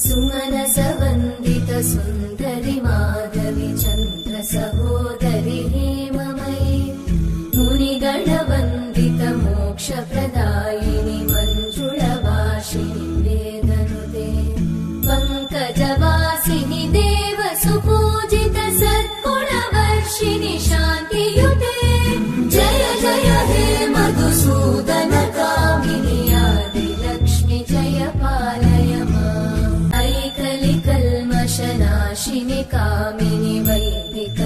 सुमनसवन्दित सुन्दरि माधवि चन्द्र सहोदरि हेममयि मुनिगणवन्दित मोक्षप्रदायिनि मञ्जुळवासिनि वेदनुते पङ्कजवासिनि देव सुपूजित सद्गुणवर्षिणि शान्तियुते जय जय हे मधुसूदन कामिनि आदिलक्ष्मि जय पालय माम् ऐकलिकल्मषनाशिनि कामिनि वैदिक